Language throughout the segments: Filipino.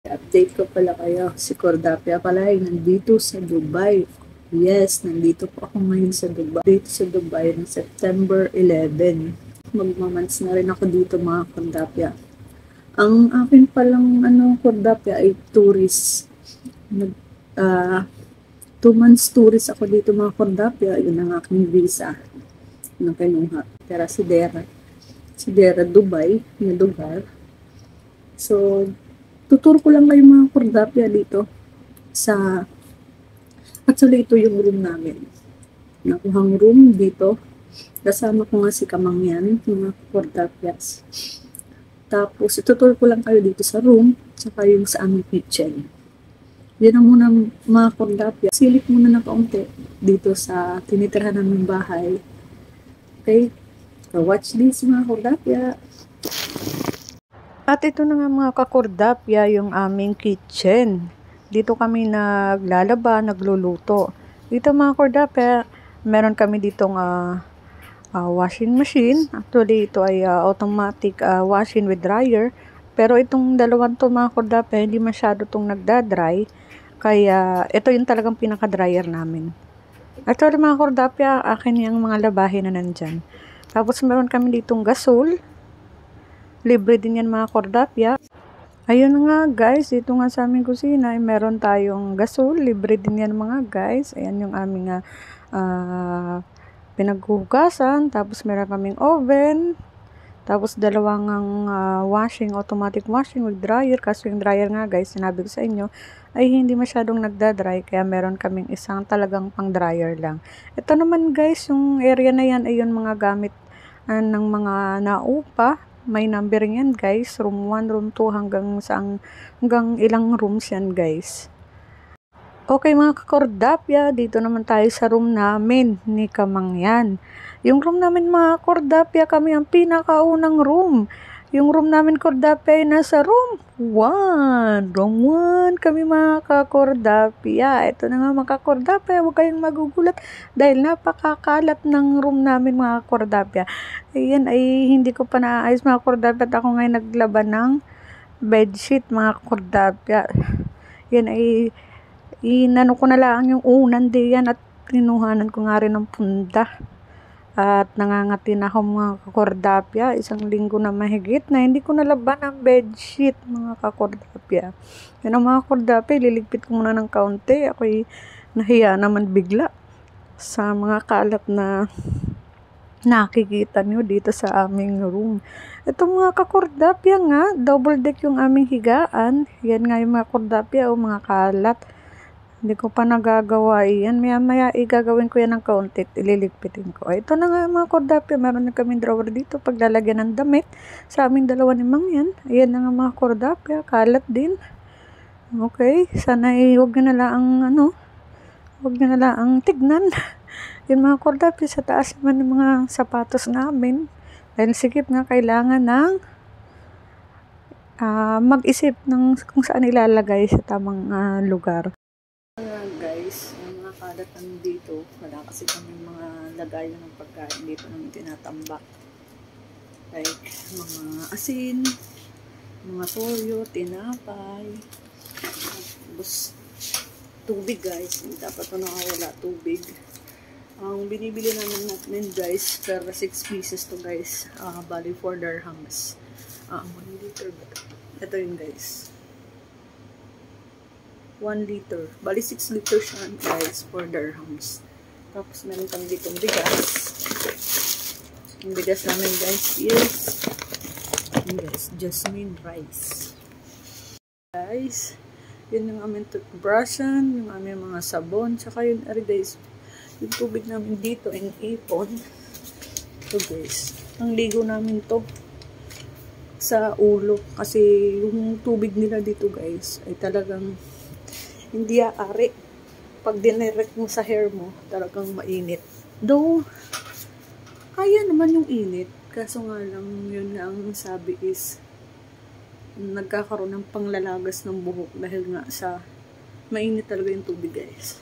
Update ko pala kayo, si Cordapia pala ay nandito sa Dubai. Yes, nandito po ako ngayon sa Dubai. Dito sa Dubai ng September 11. Magmamans na rin ako dito mga Cordapia. Ang akin palang Cordapia ay tourist. Nag, 2 months tourist ako dito mga Cordapia. Yun ang aking visa na kinuha. Pero si Dera Dubai na lugar. So, tutur ko lang kayo mga Cordapia dito sa actually ito yung room namin. Nakuhang room dito. Kasama ko nga si Kamangyan, mga Cordapias. Tapos, itutur ko lang kayo dito sa room, saka yung sa aming kitchen. Yan na muna mga Cordapia. Silip muna na kaunti dito sa tinitirhan namin bahay. Okay? So, watch this mga Cordapia. At ito na nga mga kakordapya yung aming kitchen. Dito kami naglalaba, nagluluto. Dito mga kordapya, meron kami ditong washing machine. Actually, ito ay automatic washing with dryer. Pero itong dalawang to mga kordapya, hindi masyado itong nagda-dry. Kaya ito yung talagang pinaka-dryer namin. Actually mga kordapya, akin yung mga labahin na nandyan. Tapos meron kami ditong gasol. Libre din yan mga Cordapia. Ayun nga guys, dito nga sa aming kusina ay meron tayong gasol. Libre din yan mga guys. Ayan yung aming pinaghugasan. Tapos meron kaming oven. Tapos dalawang washing, automatic washing with dryer. Kaso yung dryer nga guys, sinabi ko sa inyo, ay hindi masyadong nagda-dry. Kaya meron kaming isang talagang pang dryer lang. Ito naman guys, yung area na yan ay yung mga gamit ng mga naupa. May numbering yan guys, room 1, room 2 hanggang ilang rooms yan guys. Okay mga kakordapya, dito naman tayo sa room namin ni Kamangyan. Yung room namin mga kordapya, kami ang pinakaunang room. Yung room namin kordapya ay nasa room 1. Room 1 kami mga kakordapya. Ito na nga mga kakordapya, huwag kayong magugulat dahil napakakalat ng room namin mga kakordapya. Ayan ay hindi ko pa naayos mga kakordapya at ako ngayon naglaban ng bedsheet mga kakordapya. Yan ay inano ko na lang yung unan diyan at pinuhanan ko nga rin ng punda. At nangangati na ako mga kakordapya. 1 linggo na mahigit na hindi ko nalaban ang bedsheet mga kakordapya. Yan ang mga kakordapya, liligpit ko muna ng kaunti. Ako'y nahiya naman bigla sa mga kalat na nakikita nyo dito sa aming room. Ito mga kakordapya nga, double deck yung aming higaan. Yan nga yung mga kakordapya o mga kalat. Hindi ko pa nagagawa yan. Maya igagawin ko yan ng kaunti. Ililigpitin ko. Ito na nga mga kordapya. Meron na kaming drawer dito. Paglalagyan ng damit. Sa aming dalawa ni Mang yan. Ayan na nga mga kordapya. Kalat din. Okay. Sana huwag na lang huwag na lang tignan. Yung mga kordapya sa taas naman ng mga sapatos namin. Dahil sikip nga kailangan ng mag-isip ng kung saan ilalagay sa tamang lugar. Guys, yung mga kalat dito, wala kasi kami mga lagayan ng pagkain dito namin tinatambak. Like, mga asin, mga toyo, tinapay, tapos tubig guys, hindi dapat ito nakawala tubig. Ang binibili namin guys, per 6 pieces to guys, bali 4 dirhams. 1 liter ba ito? Ito yun guys. 1 liter. Bali 6 liters siya guys, 4 dirhams. Tapos meron kami ditong bigas. Ang bigas namin guys is jasmine rice. Guys, yun yung aming toothbrushan, yung aming mga sabon, tsaka yun guys, yung tubig namin dito in ipon. Ito guys, ang ligo namin to sa ulo kasi yung tubig nila dito guys ay talagang hindi aari. Pag dinirect mo sa hair mo, talagang mainit. Though, kaya naman yung init. Kaso nga lang, yun nga ang sabi is, nagkakaroon ng panglalagas ng buhok dahil nga sa mainit talaga yung tubig guys.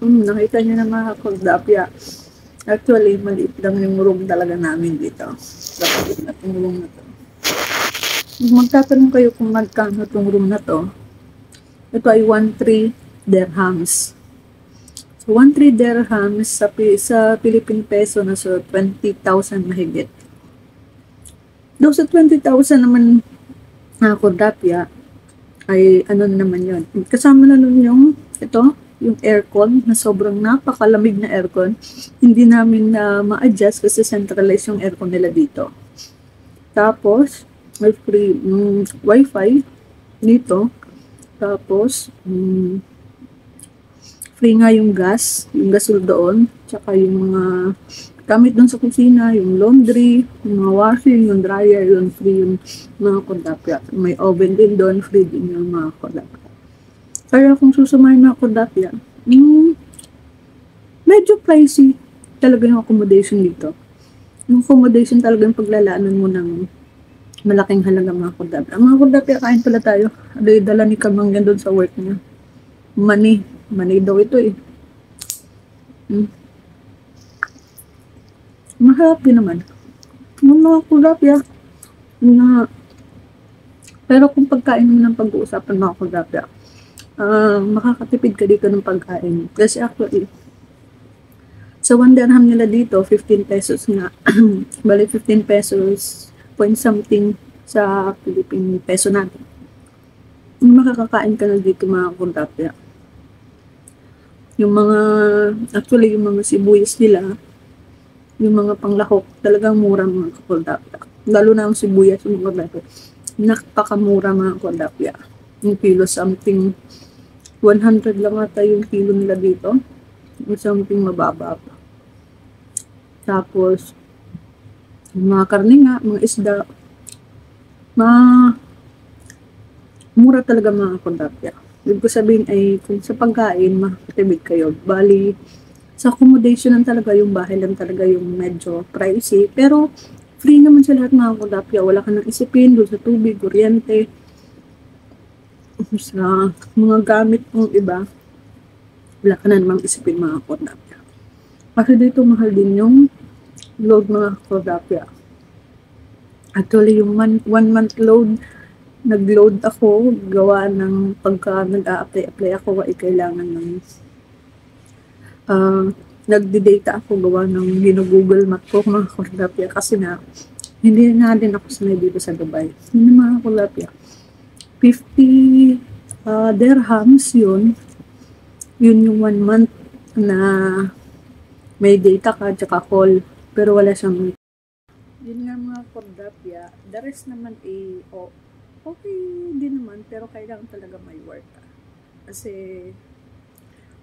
Nakita nyo na mga kordapya. Actually, maliit lang yung room talaga namin dito. Dapat na itong room na to. Magtatanong kayo kung magkano itong room na to. Ito ay 13 dirhams. So, 13 dirhams sa Philippine peso na so 20,000 mahigit. Doon sa 20,000 naman na Kordapia, ay ano naman yun. Kasama na nun yung aircon na sobrang napakalamig na aircon. Hindi namin na ma-adjust kasi centralized yung aircon nila dito. Tapos, may free wifi dito. Tapos, free nga yung gasol doon. Tsaka yung mga gamit doon sa kusina, yung laundry, yung mga washing, yung dryer, yung free yung mga Kordapia. May oven din doon, free din yung mga Kordapia. Kaya kung susumahin mga Kordapia, medyo pricey talaga yung accommodation dito. Yung accommodation talaga yung paglalaanan mo ng malaking halaga mga Kordapia. Mga Kordapia, kain pala tayo. Dala ni Kamangyan doon sa work niya. Money daw ito eh. Mahirap din naman. Yung mga Kordapia, pero kung pagkain mo ng pag-uusapan mga Kordapia, makakatipid ka dito ng pagkain. Kasi actually, sa 1 dirham nila dito, 15 pesos nga. Bali 15 pesos, point something sa Philippine peso natin. Makakakain ka na dito mga Kordapia. Yung mga sibuyas nila, yung mga panglahok, talagang mura mga Kordapia. Lalo na ang sibuyas mga Kordapia. Napakamura mga Kordapia. Yung kilo something, 100 lang ata yung kilo nila dito. Yung something mababa pa. Tapos, yung mga karne nga, mga isda, mura talaga mga Kordapia. Ibig ko sabihin ay kung sa pagkain, makakatibig kayo. Bali, sa accommodation lang talaga, yung bahay lang talaga yung medyo pricey. Pero, free naman sa lahat mga Kordapia. Wala ka nang isipin doon sa tubig, kuryente, sa mga gamit mong iba. Wala ka na namang isipin mga Kordapia. Kasi dito mahal din yung load mga Kordapia. Actually, yung 1 month load, nag-load ako, gawa ng pagka nag-a-apply ako, ay kailangan ng nagdi-data ako gawa ng Google Map ko mga Kordapia kasi na hindi na din ako sanay dito sa Dubai. Hindi mga Kordapia. 50 dirhams yun yung 1 month na may data ka tsaka call pero wala siyang yun nga mga Kordapia. The rest naman okay din naman pero kailangan talaga may work ka. Kasi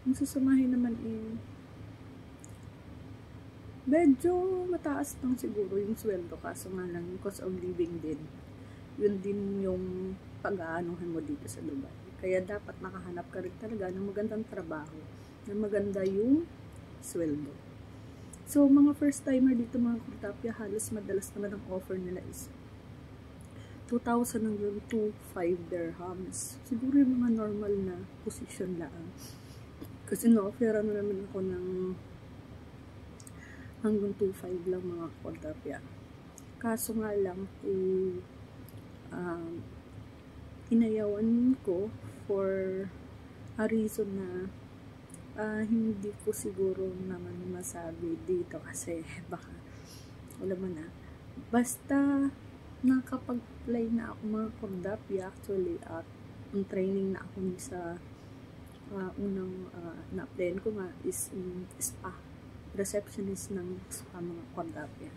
kung susumahin naman medyo mataas lang siguro yung sweldo kaso nga lang yung cost of living din. Yun din yung pag-aanuhan mo dito sa Dubai. Kaya dapat nakahanap ka rin talaga ng magandang trabaho na maganda yung sweldo. So, mga first timer dito mga Kordapia, halos madalas naman ang offer nila is 2,000 hanggang 2,500 dirhams. Siguro yung mga normal na position lang. Kasi no-offera na naman ako ng hanggang 2,500 lang mga Kordapia. Kaso nga lang, inayawan ko for a reason na hindi ko siguro naman masabi dito kasi baka wala mo na. Basta nakapag-play na ako mga Kordapia actually at ang training na ako sa unang na-applyan ko nga is spa. Receptionist ng spa mga Kordapia.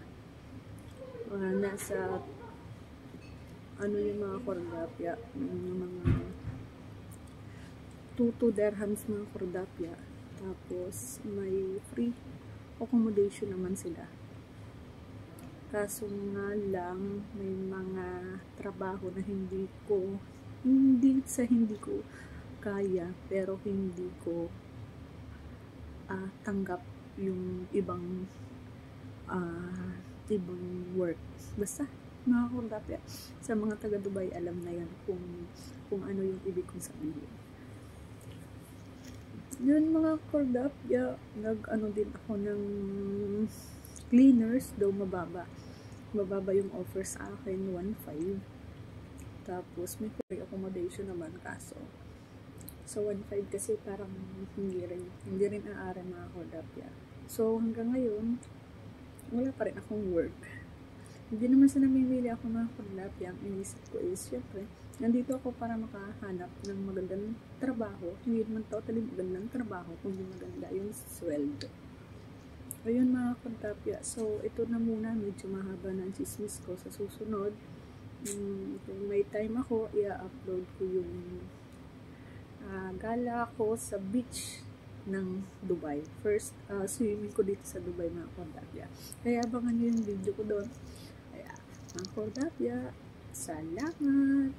Nasa yung mga Kordapia, yung mga 2 dirhams mga Kordapia. Tapos may free accommodation naman sila. Kaso nga lang may mga trabaho na hindi ko kaya pero hindi ko tanggap yung ibang work. Basta mga Kordapia, sa mga taga Dubai alam na yan kung ano yung ibig kong sabihin. Yun mga Kordapia, din ako ng cleaners, daw mababa yung offer sa akin, 1,500. Tapos may free accommodation naman kaso. So 1.5 kasi parang hindi rin aari mga Kordapya. So hanggang ngayon, wala pa rin akong work. Hindi naman sa namimili ako mga Kordapya. Ang inisip ko is, syempre, nandito ako para makahanap ng magandang trabaho. Hindi naman totally magandang trabaho, kundi maganda yung sweldo. Ayun mga Kordapya. So, ito na muna. Medyo mahaba na ang chismis ko sa susunod. Kung may time ako, i-upload ko yung gala ko sa beach ng Dubai. First swimming ko dito sa Dubai mga Kordapya. Kaya abangan nyo yung video ko doon. Kaya mga Kordapya, salamat!